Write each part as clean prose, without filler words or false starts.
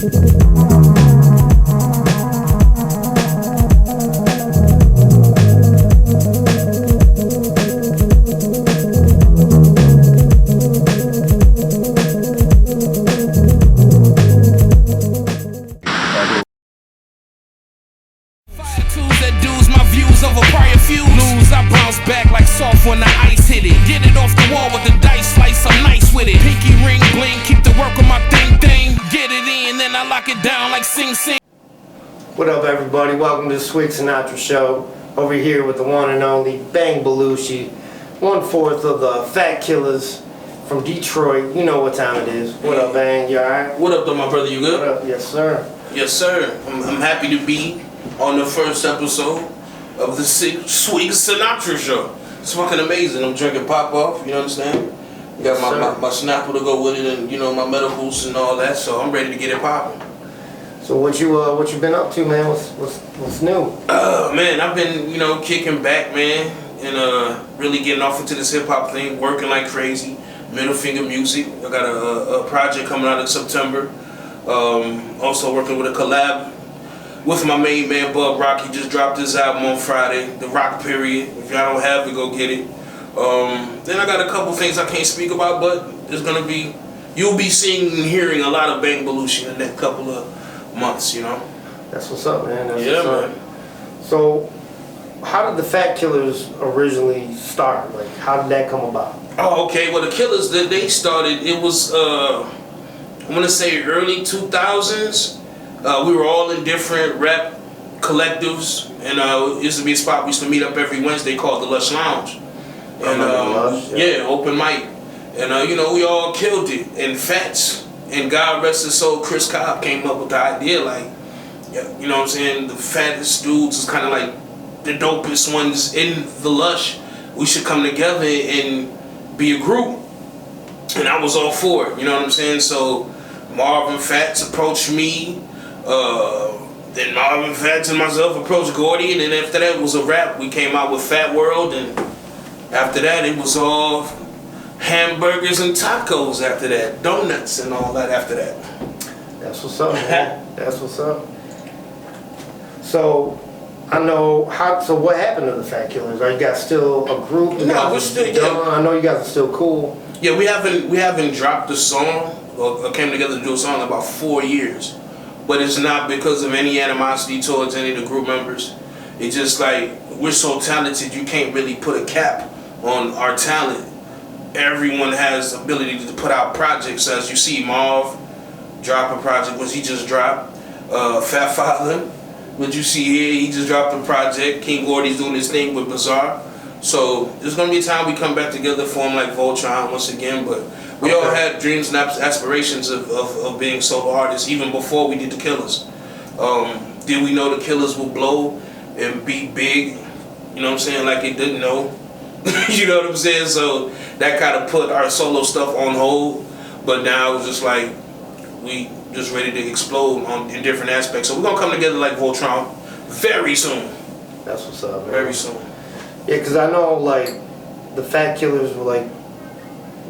When the ice hit it, get it off the wall with the dice slice, I'm nice with it. Pinky ring bling, keep the work on my thing. Get it in, then I lock it down like sing. What up, everybody? Welcome to the Swigz Sinatra show. Over here with the one and only Bang Belushi, 1/4 of the Fat Killers from Detroit. You know what time it is. What up, Bang? You alright? What up, though, my brother? You good? What up? Yes, sir. Yes, sir. I'm happy to be on the first episode of the Swigz Sinatra show. It's fucking amazing. I'm drinking pop off, you understand? Got my Snapple to go with it, and you know my medicals and all that. So I'm ready to get it popping. So what you been up to, man? What's new? Man, I've been kicking back, man, and really getting off into this hip hop thing, working like crazy. Middle Finger Music. I got a project coming out in September. Also working with a collab with my main man Bug Rock. He just dropped his album on Friday, The Rock Period. If y'all don't have it, go get it. Then I got a couple things I can't speak about, but you'll be seeing and hearing a lot of Bang Belushi in the next couple of months, you know. That's what's up, man. That's yeah, what's man. Up. So, how did the Fat Killers originally start? Like, how did that come about? Oh, okay. Well, the Killers, they started, it was, I want to say early 2000s. We were all in different rap collectives, and it used to be a spot we used to meet up every Wednesday called the Lush Lounge. And yeah, open mic. And we all killed it. And Fats, and God rest his soul, Chris Cobb came up with the idea, like, you know what I'm saying, the fattest dudes is kind of like the dopest ones in the Lush. We should come together and be a group. And I was all for it, you know what I'm saying? So Marvin Fats approached me. Then Marvin Fats and myself approached Gordy, and then after that was a wrap. We came out with Fat World, and after that it was all hamburgers and tacos. After that, donuts and all that. After that, that's what's up, man. That's what's up. So I know how. So what happened to the Fat Killers? Are you guys still a group? No, we're still. Yeah. I know you guys are still cool. Yeah, we haven't dropped a song or came together to do a song in about 4 years. But it's not because of any animosity towards any of the group members. It's just like, we're so talented, you can't really put a cap on our talent. Everyone has the ability to put out projects. As you see, Marv drop a project, which he just dropped. Fat Father, what you see here, he just dropped a project. King Gordy's doing his thing with Bizarre. So there's going to be a time we come back together, form like Voltron once again, but we all had dreams and aspirations of being solo artists even before we did the Killers. Did we know the Killers would blow and be big? You know what I'm saying? Like it didn't know. You know what I'm saying? So that kind of put our solo stuff on hold. But now it's just like we just ready to explode in different aspects. So we're going to come together like Voltron very soon. That's what's up, man. Very soon. Yeah, because I know like the Fat Killers were like,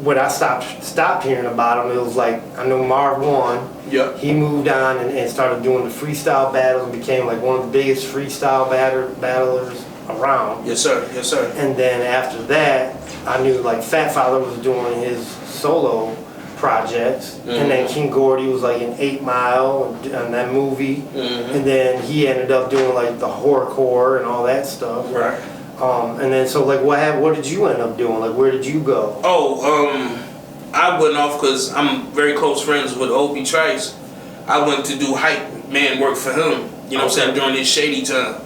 when I stopped hearing about him, it was like, I know Marv won. Yeah. He moved on and started doing the freestyle battles and became like one of the biggest freestyle battlers around. Yes, sir. Yes, sir. And then after that, I knew like Fat Father was doing his solo projects. Mm-hmm. And then King Gordy was like in 8 Mile and that movie. Mm-hmm. And then he ended up doing like the horrorcore and all that stuff. Right. And then so like what did you end up doing? Like where did you go? I went off because I'm very close friends with Obi Trice. I went to do hype man work for him. You know what I'm saying, during this shady time.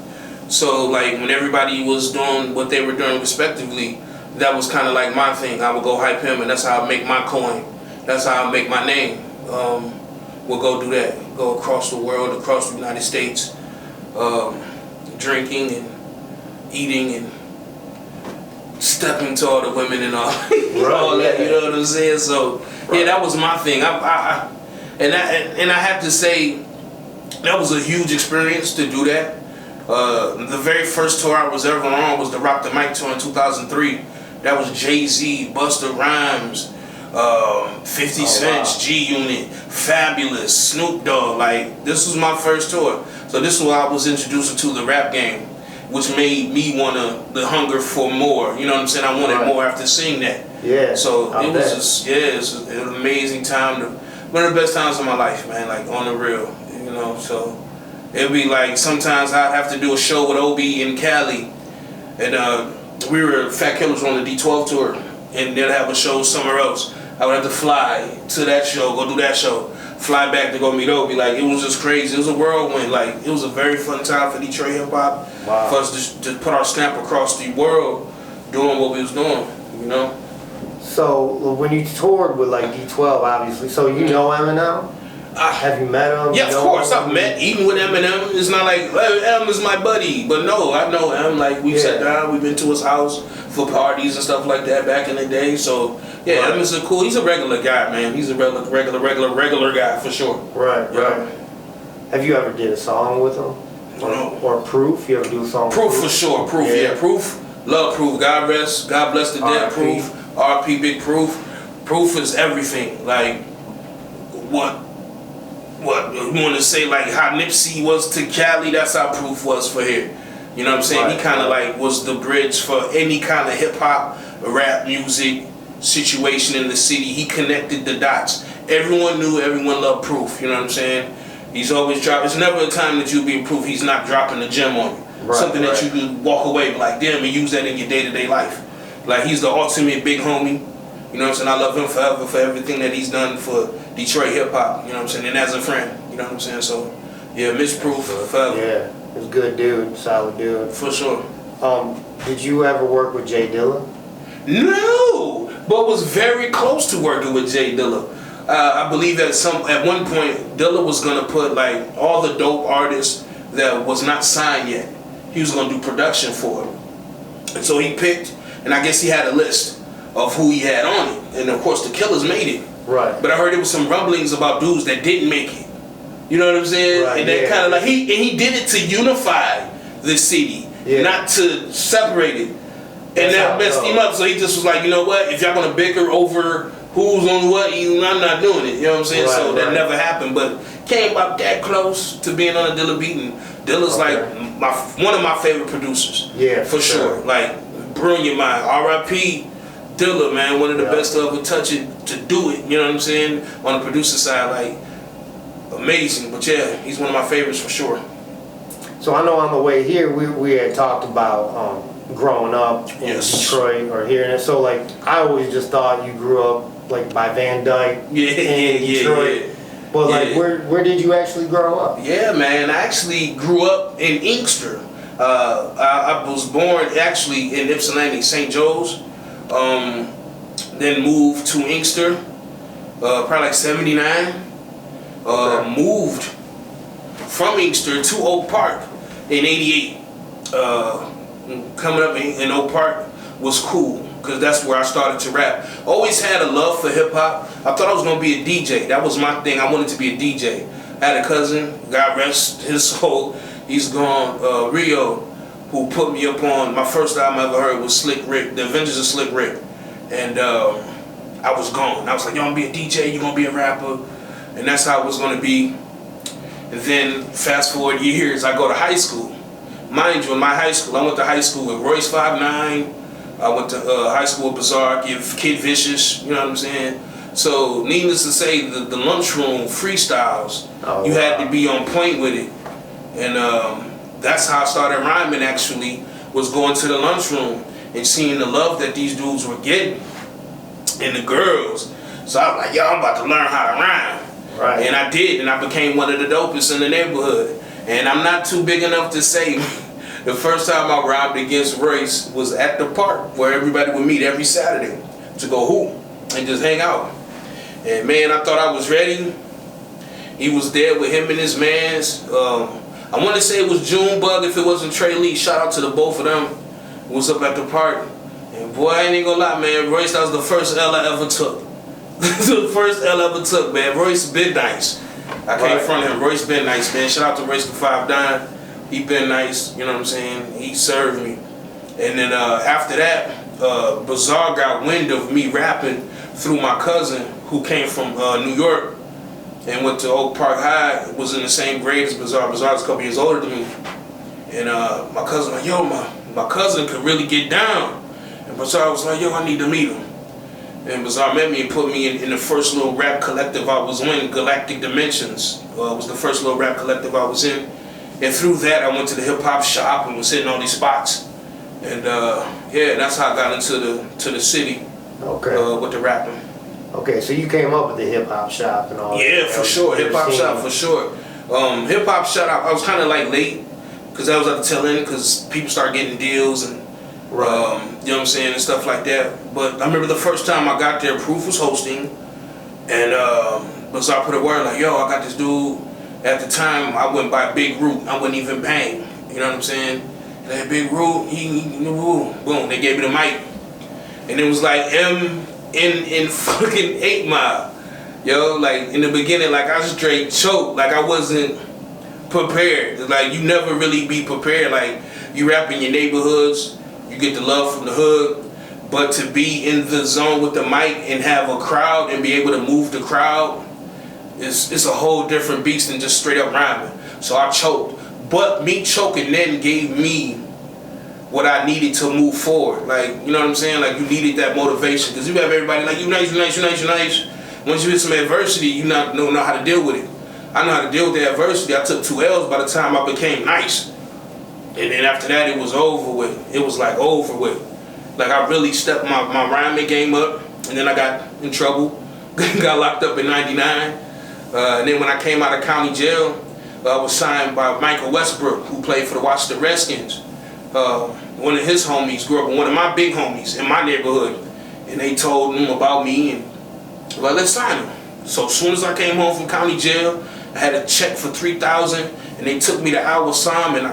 So like when everybody was doing what they were doing respectively, that was kind of like my thing. I would go hype him, and that's how I make my coin. That's how I make my name. We'll go do that. Go across the world, across the United States, drinking and eating and stepping to all the women and all, all that, you know what I'm saying? So yeah, that was my thing. I have to say that was a huge experience to do that. The very first tour I was ever on was the Rock the Mic tour in 2003. That was Jay-Z, Busta Rhymes, 50 Cent, G-Unit, Fabulous, Snoop Dogg. Like, this was my first tour. So this is where I was introduced to the rap game, which made me want the hunger for more. You know what I'm saying? I wanted more after seeing that. Yeah. So it was just, it's an amazing time. One of the best times of my life, man, like on the real, you know. So it'd be like sometimes I'd have to do a show with Obi in Cali, and we were Fat Killers on the D12 tour, and they'd have a show somewhere else. I would have to fly to that show, go do that show, fly back to go meet Obi. Like, it was just crazy. It was a whirlwind. Like, it was a very fun time for Detroit hip hop. Wow. For us to put our stamp across the world, doing what we was doing, you know. So when you toured with like D12, obviously, so you know Eminem? Have you met him? Yeah, of course. I've met, even with Eminem. It's not like Em is my buddy, but no, I know Em. Like, we've sat down, we've been to his house for parties and stuff like that back in the day. So yeah, Em is he's a regular guy, man. He's a regular guy for sure. Right, right. Have you ever did a song with him? Or Proof? You ever do a song with Proof for sure. Proof, yeah. Proof. Love Proof. God bless the dead. Proof. RP Big Proof. Proof is everything. Like, what you want to say, like how Nipsey was to Cali, that's how Proof was for here. You know what I'm saying? He kind of like was the bridge for any kind of hip hop, rap music situation in the city. He connected the dots. Everyone knew, everyone loved Proof. You know what I'm saying? He's always dropping. There's never a time that you'll be in Proof he's not dropping a gem on you. Something that you could walk away like, damn, and use that in your day-to-day life. Like, he's the ultimate big homie. You know what I'm saying? I love him forever for everything that he's done for Detroit hip hop. You know what I'm saying? And as a friend, you know what I'm saying? So, yeah, Miss Proof forever. Yeah, he's a good dude, solid dude. For sure. Did you ever work with Jay Dilla? No, but was very close to working with Jay Dilla. I believe at one point Dilla was gonna put like all the dope artists that was not signed yet. He was gonna do production for him, and so he picked, and I guess he had a list of who he had on it, and of course the Killers made it. Right. But I heard there was some rumblings about dudes that didn't make it. You know what I'm saying? Right, and that kind of like he did it to unify the city, not to separate it. And that messed him up. So he just was like, you know what? If y'all gonna bicker over who's on what, I'm not doing it. You know what I'm saying? So that never happened. But came about that close to being on a Dilla beat. And Dilla's like one of my favorite producers. Yeah, for sure. Like, brilliant mind. R.I.P. Dilla, man, one of the best to ever touch it, to do it. You know what I'm saying? On the producer side, like, amazing. But yeah, he's one of my favorites for sure. So I know on the way here we had talked about growing up in Detroit or here, and so like I always just thought you grew up like by Van Dyke in Detroit. But like where did you actually grow up? Yeah, man, I actually grew up in Inkster. I was born actually in Ypsilanti, St. Joe's. Then moved to Inkster, probably like 79. Moved from Inkster to Oak Park in 88. Coming up in Oak Park was cool because that's where I started to rap. Always had a love for hip hop. I thought I was gonna be a DJ. That was my thing. I wanted to be a DJ. I had a cousin, God rest his soul, he's gone, Rio, who put me up on my first album I ever heard was Slick Rick, The Adventures of Slick Rick. And I was gone. I was like, you gonna be a DJ, you gonna be a rapper. And that's how it was gonna be. And then fast forward years, I go to high school. Mind you, in my high school, I went to high school with Royce 5'9". I went to high school with Bizarre, Kid Vicious, you know what I'm saying? So, needless to say, the lunchroom freestyles, you had to be on point with it. And that's how I started rhyming, actually, was going to the lunchroom and seeing the love that these dudes were getting and the girls. So I was like, yo, I'm about to learn how to rhyme. Right. And I did, and I became one of the dopest in the neighborhood. And I'm not too big enough to say the first time I rhymed against Royce was at the park where everybody would meet every Saturday to go hoop and just hang out. And man, I thought I was ready. He was there with him and his mans. I want to say it was Junebug if it wasn't Trey Lee. Shout out to the both of them. Was up at the park. And boy, I ain't gonna lie, man. Royce, that was the first L I ever took. The first L I ever took, man. Royce been nice. I can't front him. Royce been nice, man. Shout out to Royce the 5'9". He been nice, you know what I'm saying? He served me. And then after that, Bizarre got wind of me rapping through my cousin who came from New York and went to Oak Park High, was in the same grade as Bizarre. Bizarre's a couple years older than me. And my cousin like, yo, my cousin could really get down. And Bizarre was like, yo, I need to meet him. And Bizarre met me and put me in the first little rap collective I was in, Galactic Dimensions. Was the first little rap collective I was in. And through that, I went to the hip hop shop and was hitting all these spots. And yeah, that's how I got into the city. Okay. With the rapping. Okay, so you came up with the hip hop shop and all. Yeah, that. for sure. Hip hop shop for sure. Hip hop shop. I was kind of like late because I was at the tail end because people started getting deals and right. you know what I'm saying, and stuff like that. But I remember the first time I got there, Proof was hosting, and Bizarre put a word like, yo, I got this dude. At the time, I went by Big Root. I wasn't even Bang. You know what I'm saying? And that Big Root, boom, they gave me the mic. And it was like in fucking 8 Mile. Yo, like in the beginning, like I straight choked. Like I wasn't prepared. Like you never really be prepared. Like you rap in your neighborhoods, you get the love from the hood. But to be in the zone with the mic and have a crowd and be able to move the crowd, it's a whole different beast than just straight up rhyming. So I choked. But me choking then gave me what I needed to move forward. Like, you know what I'm saying? Like, you needed that motivation. Because you have everybody like, you nice. Once you hit some adversity, you know how to deal with it. I know how to deal with the adversity. I took 2 L's by the time I became nice. And then after that, it was over with. It was like over with. Like, I really stepped my rhyming game up. And then I got in trouble. Got locked up in 99. And then when I came out of county jail, I was signed by Michael Westbrook, who played for the Washington Redskins. One of his homies grew up with one of my big homies in my neighborhood. And they told him about me and like, let's sign him. So as soon as I came home from county jail, I had a check for $3,000 and they took me to Al Wassam and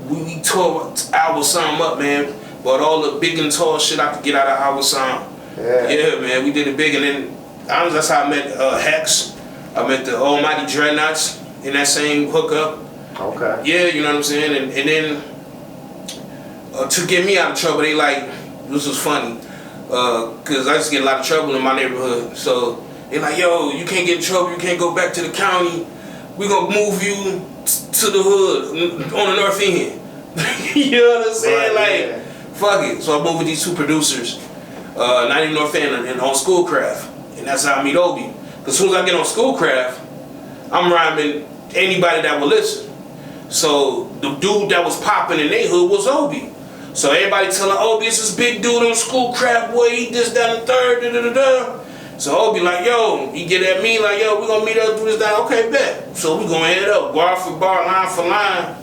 we tore Al Wassam up, man. Bought all the big and tall shit I could get out of Al Wassam. Yeah, man, we did it big. And then honestly, that's how I met Hex. I met the Almighty Dreadnoughts in that same hookup. Okay. Yeah, you know what I'm saying? And then to get me out of trouble, they like, this was funny, because I used to get a lot of trouble in my neighborhood. So they like, yo, you can't get in trouble, you can't go back to the county. We gonna move you to the hood on the north end. You know what I'm saying? Right, like, fuck it. So I moved with these 2 producers, not in North End and on Schoolcraft. And that's how I meet Obi. Because as soon as I get on Schoolcraft, I'm rhyming anybody that will listen. So the dude that was popping in their hood was Obi. So everybody telling Obi, it's this big dude on Schoolcraft, boy, he this, that, and third, da-da-da-da. So Obi like, yo, he get at me like, yo, we gonna meet up, do this, that, okay, bet. So we gonna head up, bar for bar, line for line.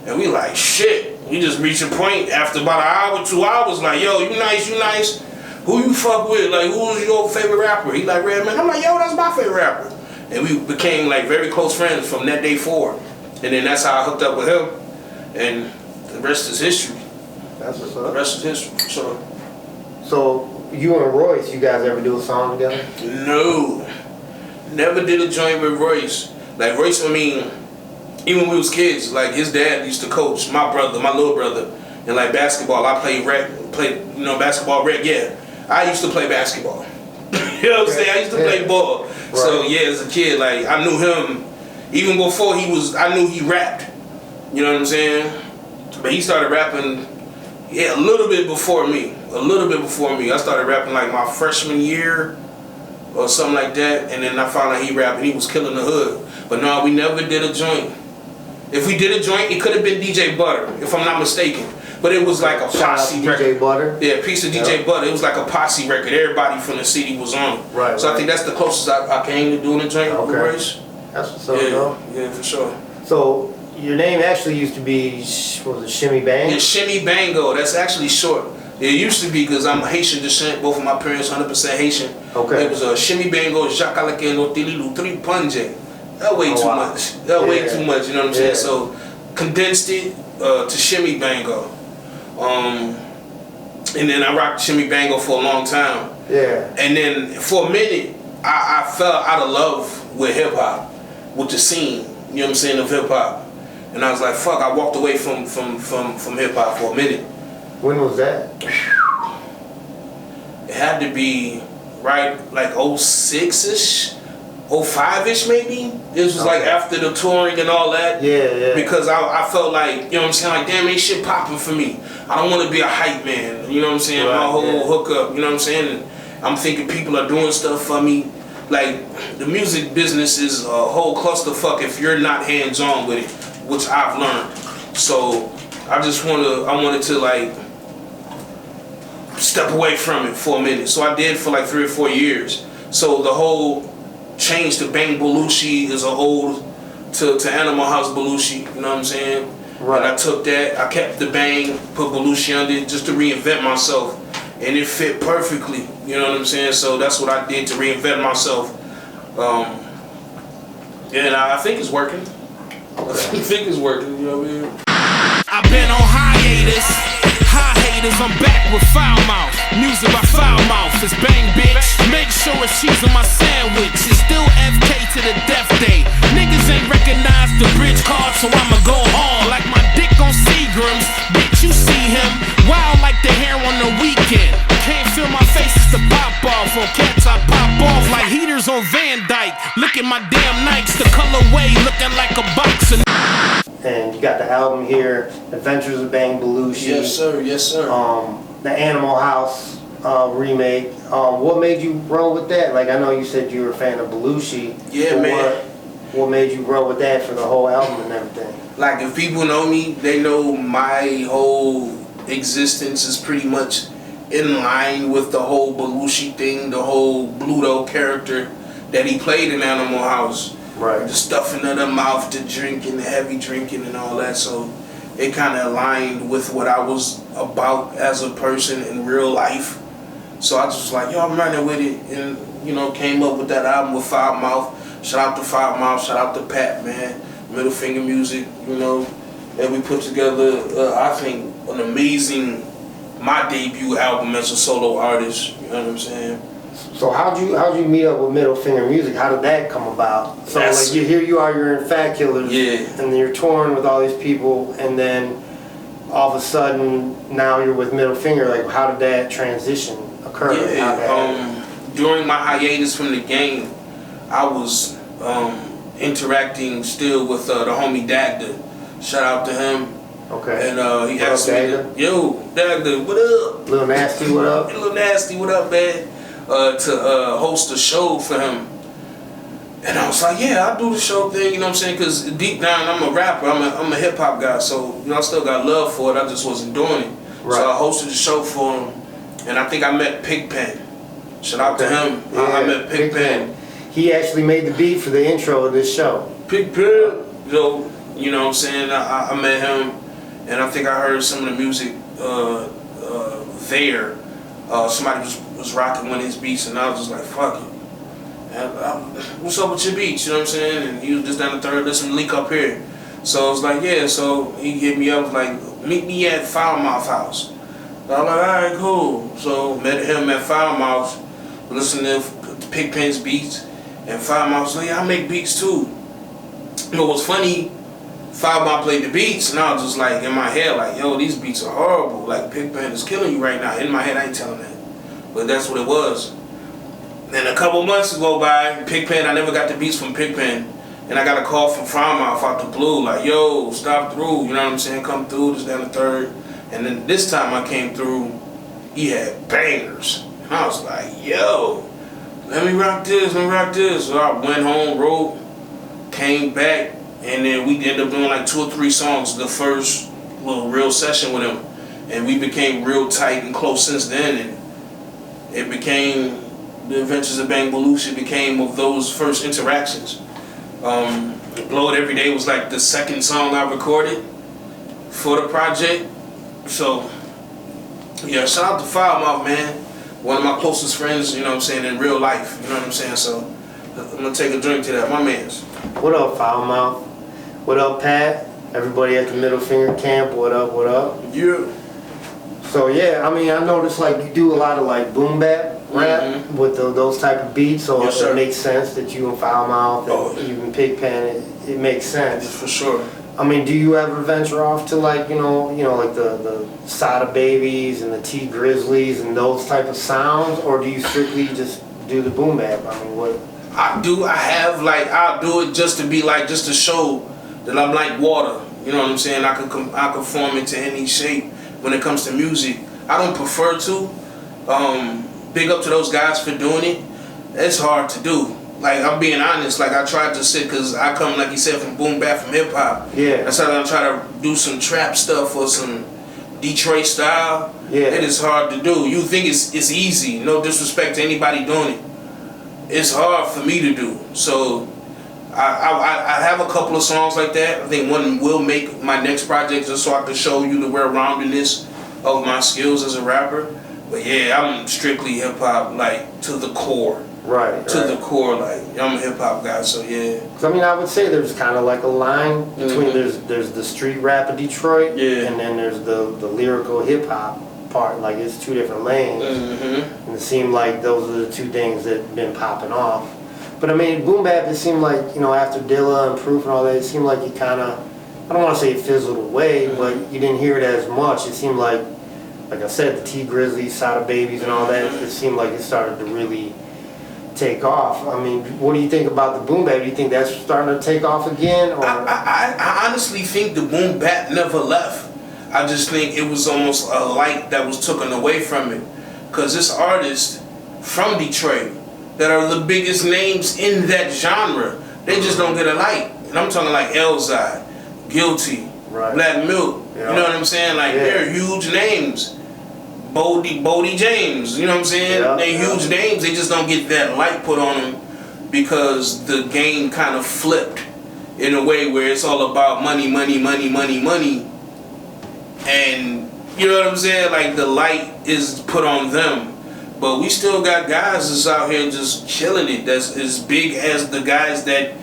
And we like, shit. We just reach a point after about an hour, 2 hours, like, yo, you nice. Who you fuck with? Like, who's your favorite rapper? He like, Redman. I'm like, yo, that's my favorite rapper. And we became like very close friends from that day forward. And then that's how I hooked up with him. And the rest is history. That's what's up. The rest is history. So you and Royce, you guys ever do a song together? No. Never did a joint with Royce. Like Royce, I mean, even when we was kids, like his dad used to coach my little brother, and like basketball. I played basketball rec, yeah. I used to play basketball. You know what I'm saying? I used to play ball. Right. So yeah, as a kid, like I knew him even before I knew he rapped. You know what I'm saying? But he started rapping, yeah, a little bit before me. I started rapping like my freshman year or something like that, and then I found out he rapped and he was killing the hood. But no, we never did a joint. If we did a joint, it could have been DJ Butter, if I'm not mistaken. But it was like a posse record. DJ Butter? Yeah, piece of DJ Butter. It was like a posse record. Everybody from the city was on it. Right. So I think that's the closest I came to doing a joint with Royce. That's what's up, though. Yeah, for sure. So your name actually used to be, what was it, Shimmy Bang? Yeah, Shimmy Bango. That's actually short. It used to be because I'm Haitian descent. Both of my parents 100% Haitian. Okay. It was Shimmy Bango, Jakalakeno, Tililu, 3 Punje. That way too much. That way too much, you know what I'm saying? So condensed it to Shimmy Bango. And then I rocked Shimmy Bango for a long time. Yeah. And then for a minute, I fell out of love with hip hop, with the scene, you know what I'm saying, of hip hop. And I was like, fuck, I walked away from hip hop for a minute. When was that? It had to be right like 06-ish, 05-ish maybe. This was like after the touring and all that. Yeah. Because I felt like, you know what I'm saying, like damn, ain't shit popping for me. I don't want to be a hype man, you know what I'm saying, my whole hookup, you know what I'm saying. And I'm thinking people are doing stuff for me. Like the music business is a whole clusterfuck if you're not hands on with it, which I've learned. So I wanted to like step away from it for a minute. So I did for like 3 or 4 years. So the whole change to Bang Belushi is an ode to Animal House Belushi, you know what I'm saying? Right. And I took that, I kept the Bang, put Belushi under it just to reinvent myself. And it fit perfectly, you know what I'm saying? So that's what I did to reinvent myself. And I think it's working. I think it's working, you know what I mean? I've been on hiatus. Hi haters, I'm back with foul mouth. Music by foul mouth, it's bang bitch. Make sure it's cheese on my sandwich. It's still FK to the death day. Niggas ain't recognize the bridge card, so I'ma go hard like my dick on Seagram's. Bitch, you see him wild like the hair on the weekend. Can't feel my face, it's the pop off. On cats I pop off like heaters on Van Dyke. Look at my damn Nikes, the colorway looking like a box of. And you got the album here, Adventures of Bang Belushi. Yes, sir. Yes, sir. The Animal House remake. What made you roll with that? Like, I know you said you were a fan of Belushi. Yeah, man. What made you roll with that for the whole album and everything? Like, if people know me, they know my whole existence is pretty much in line with the whole Belushi thing, the whole Bluto character that he played in Animal House. Right. The stuffing of the mouth, the drinking, the heavy drinking and all that. So it kind of aligned with what I was about as a person in real life. So I just was like, yo, I'm running with it. And, you know, came up with that album with Foul Mouth. Shout out to Foul Mouth, shout out to Pat, man. Middle Finger Music, you know. And we put together, I think, an amazing, my debut album as a solo artist. You know what I'm saying? So how'd you meet up with Middle Finger Music? How did that come about? So like here you are, you're in Fat Killers, and then you're touring with all these people, and then all of a sudden now you're with Middle Finger. Like, how did that transition occur? Yeah, during my hiatus from the game, I was interacting still with the homie Dagda. Shout out to him. Okay. And he asked me, yo, Dagda, what up? Little Nasty, what up? Little Nasty, what up, man? To host a show for him. And I was like, yeah, I'll do the show thing, you know what I'm saying? Because deep down, I'm a rapper, I'm a hip hop guy, so you know, I still got love for it, I just wasn't doing it. Right. So I hosted the show for him, and I think I met Pigpen. Shout out to him. Yeah, I met Pigpen. He actually made the beat for the intro of this show. Pigpen, you know what I'm saying? I met him, and I think I heard some of the music there. Somebody was rocking one of his beats, and I was just like, fuck it. What's up with your beats, you know what I'm saying? And he was just down the third, there's some link up here. So I was like, yeah, so he hit me up, like, meet me at Foul Mouth House. So I was like, alright, cool. So met him at Foul Mouth, listened to Pigpen's beats, and Foul Mouth was like, yeah, I make beats too. But what's funny, Foul Mouth played the beats, and I was just like, in my head, like, yo, these beats are horrible. Like, Pigpen is killing you right now. In my head, I ain't telling that. But that's what it was. Then a couple months go by, Pigpen, I never got the beats from Pigpen. And I got a call from Foul Mouth out the blue, like, yo, stop through, you know what I'm saying? Come through, this, down the third. And then this time I came through, he had bangers. And I was like, yo, let me rock this, let me rock this. So I went home, wrote, came back, and then we ended up doing like 2 or 3 songs the first little real session with him. And we became real tight and close since then. And it became, the Adventures of Bang Belushi became of those first interactions. Blow It Every Day was like the 2nd song I recorded for the project. So, yeah, shout out to Foul Mouth, man. One of my closest friends, you know what I'm saying, in real life, you know what I'm saying? So, I'm gonna take a drink to that, my mans. What up, Foul Mouth? What up, Pat? Everybody at the Middle Finger Camp, what up, what up? Yeah. So yeah, I mean, I noticed like you do a lot of like boom bap rap with those type of beats, so yes, it makes sense that you and Foul Mouth and even Pigpen, it makes sense. For sure. I mean, do you ever venture off to like, you know, like the Sada Babies and the T Grizzlies and those type of sounds, or do you strictly just do the boom bap? I mean, what? I'll do it just to be like, just to show that I'm like water. You know what I'm saying? I could form into any shape when it comes to music. I don't prefer to. Big up to those guys for doing it. It's hard to do. Like, I'm being honest, like I tried to sit, cause I come, like you said, from boom bap, from hip hop. Yeah. That's how I'm trying to do some trap stuff or some Detroit style. Yeah. It is hard to do. You think it's easy. No disrespect to anybody doing it. It's hard for me to do. So I have a couple of songs like that. I think one will make my next project, just so I can show you the well-roundedness of my skills as a rapper. But yeah, I'm strictly hip hop, like to the core. Right. To the core, like I'm a hip hop guy, so yeah. 'Cause I mean, I would say there's kind of like a line between there's the street rap of Detroit, and then there's the lyrical hip hop part. Like it's two different lanes, and it seemed like those are the two things that been popping off. But I mean, boom bap, it seemed like, you know, after Dilla and Proof and all that, it seemed like you kind of, I don't want to say it fizzled away, but you didn't hear it as much. It seemed like I said, the T Grizzlies, Sada Babies, and all that. It seemed like it started to really take off. I mean, what do you think about the boom bap? Do you think that's starting to take off again? Or? I honestly think the boom bap never left. I just think it was almost a light that was taken away from it. Because this artist from Detroit that are the biggest names in that genre, they just don't get a light. And I'm talking like Elzai, Guilty, Black Milk. You know what I'm saying? Like, they're huge names. Bodie James, you know what I'm saying? They're huge names, they just don't get that light put on them because the game kind of flipped in a way where it's all about money. And you know what I'm saying? Like, the light is put on them. But we still got guys that's out here just killing it, that's as big as the guys that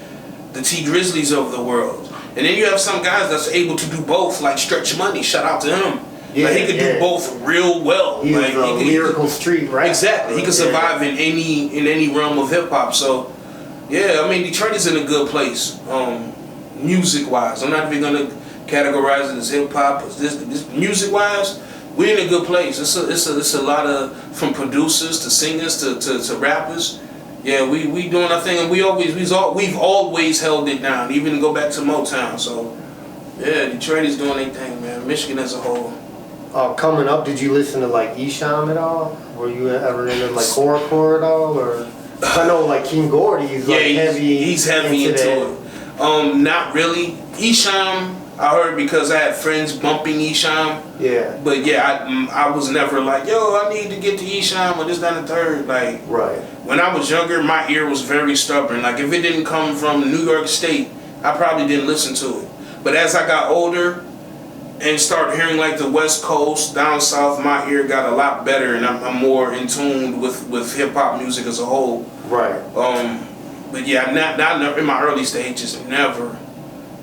the T Grizzlies of the world. And then you have some guys that's able to do both, like Stretch Money, shout out to him. Like, he could do both real well. He's like, a lyrical street, right? Exactly. He could survive in any realm of hip hop. So, yeah, I mean, Detroit is in a good place, music wise. I'm not even gonna categorize it as hip hop. This music wise, we're in a good place. It's a lot of, from producers to singers to rappers. Yeah, we doing our thing, and we've always held it down. Even go back to Motown. So, yeah, Detroit is doing their thing, man. Michigan as a whole. Coming up, did you listen to like Esham at all? Were you ever into like horrorcore at all? Or I know like King Gordy's like he's heavy into it. Not really. Esham, I heard because I had friends bumping Esham. Yeah. But yeah, I was never like, yo, I need to get to Esham or this, that, and the third. Like, when I was younger, my ear was very stubborn. Like, if it didn't come from New York State, I probably didn't listen to it. But as I got older and started hearing like the West Coast, down south, my ear got a lot better, and I'm more in tune with hip hop music as a whole. Right. But yeah, not in my early stages, never.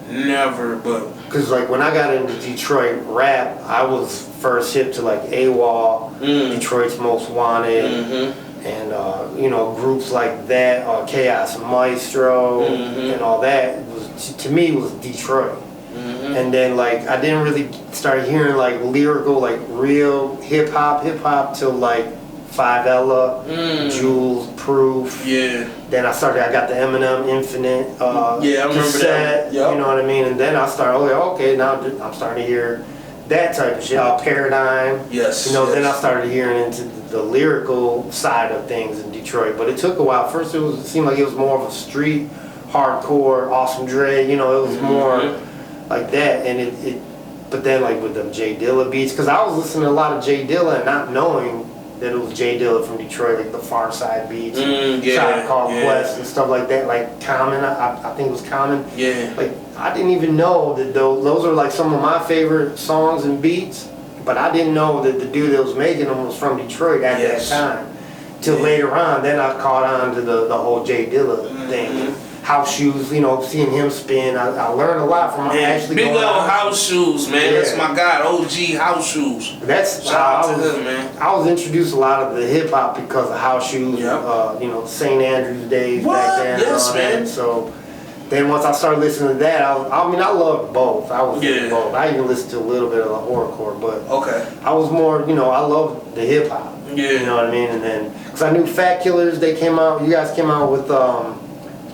But because like when I got into Detroit rap, I was first hip to like AWOL, Detroit's Most Wanted, and you know, groups like that, Chaos Maestro, and all that. To me, was Detroit. And then like I didn't really start hearing like lyrical, like real hip hop till like Five Ella, Jules, Proof. Yeah. Then I got the Eminem Infinite I remember cassette, that. Yep. You know what I mean? And then I started, okay, now I'm starting to hear that type of shit. Paradigm. Yes. You know, then I started hearing into the lyrical side of things in Detroit. But it took a while. First it seemed like it was more of a street, hardcore, Awesome Dre, you know, it was more like that. And but then like with them J Dilla beats, because I was listening to a lot of J Dilla and not knowing that it was J Dilla from Detroit, like the Far Side beats, Shot Call Quest and stuff like that, like Common, I think it was Common. Yeah. Like I didn't even know that those are like some of my favorite songs and beats, but I didn't know that the dude that was making them was from Detroit at that time. Till later on, then I caught on to the whole J Dilla thing. House Shoes, you know, seeing him spin, I learned a lot from actually big old House Shoes, man. That's my guy, OG House Shoes. That's shout out to him, man. I was introduced a lot of the hip hop because of House Shoes. You know, St. Andrews days back then. Yes, man. So then once I started listening to that, I loved both. I was into both. I even listened to a little bit of the horrorcore, but I was more, you know, I loved the hip hop. Yeah. You know what I mean? And then, because I knew Fat Killers, they came out, you guys came out with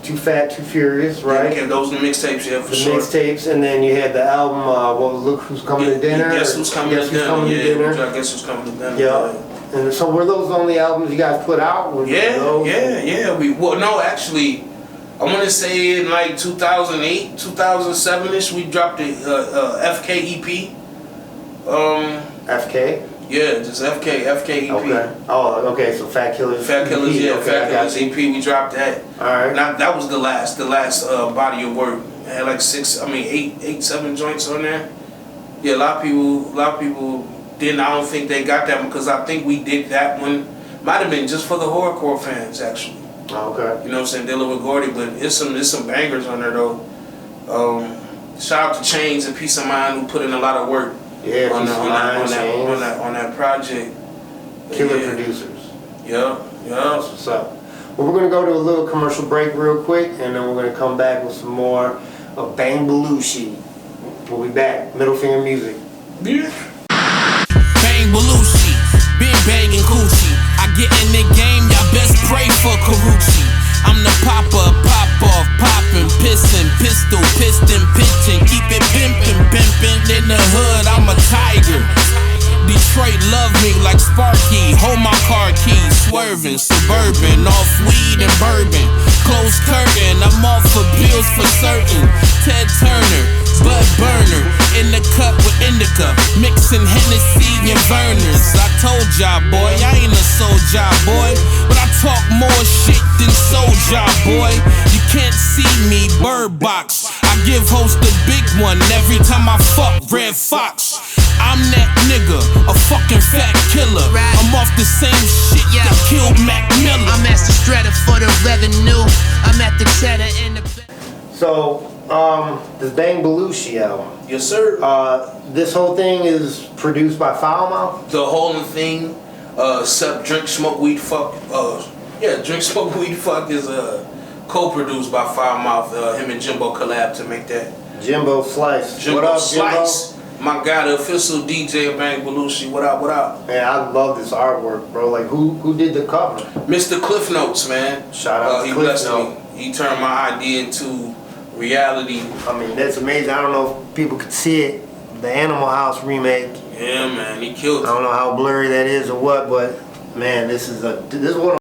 Too Fat, Too Furious, right? Yeah, those are the mixtapes, yeah, for sure. The mixtapes, and then you had the album, what was Look Who's Coming to Dinner? Guess Who's Coming to Dinner, yeah. I Guess Who's Coming to Dinner. Yeah. And so were those the only albums you guys put out? Yeah. Well, no, actually, I want to say in like 2008, 2007ish, we dropped the FK EP. FK? Yeah, just FK EP. Okay. Oh, okay. So Fat Killers. Fat Killers, EP. yeah. Okay, Fat Killers EP. We dropped that. All right. Now, that was the last body of work. It had like 8, 7 joints on there. Yeah, a lot of people didn't. I don't think they got that one because I think we did that one. Might have been just for the horrorcore fans, actually. Okay. You know what I'm saying? Dealing with Gordy, but there's some bangers on there though. Shout out to Chains and Peace of Mind who put in a lot of work. Yeah, on that project. Killer producers. Yeah. That's what's up. Well, we're gonna go to a little commercial break real quick, and then we're gonna come back with some more of Bang Belushi. We'll be back. Middle Finger Music. Yeah. Bang Belushi, been banging coochie. I get in the game, y'all best pray for Karuchi. I'm the popper, pop off, poppin', pissin', pistol, piston, pitchin', keep it pimpin'. In the hood, I'm a tiger. Detroit love me like Sparky. Hold my car keys, swerving, suburban, off weed and bourbon. Close curtain, I'm off for bills for certain. Ted Turner, Bud Burner, in the cup with indica, mixing Hennessy and Vernors. I told y'all, boy, I ain't a soldier, boy, but I talk more shit than soldier, boy. You can't see me, Bird Box. I give host the big one every time I fuck Red Fox. I'm that nigga, a fucking fat killer. I'm off the same shit that killed Mac Miller. I'm Master Stratter for the revenue. I'm at the cheddar in the. So, this Bang Belushi album. Yes, sir. This whole thing is produced by Foul Mouth? The whole thing, except Drink, Smoke, Weed, Fuck. Drink, Smoke, Weed, Fuck is co-produced by Foul Mouth. Him and Jimbo collab to make that. Jimbo Slice. Jimbo What up, Slice. Jimbo? My guy, the official DJ of Bang Belushi. What up? Man, I love this artwork, bro. Like, who did the cover? Mr. Cliff Notes, man. Shout out to he Cliff blessed Notes. me. He turned my idea into reality. I mean, that's amazing. I don't know if people could see it. The Animal House remake. Yeah, man. He killed it. I don't know how blurry that is or what, but man, this is one of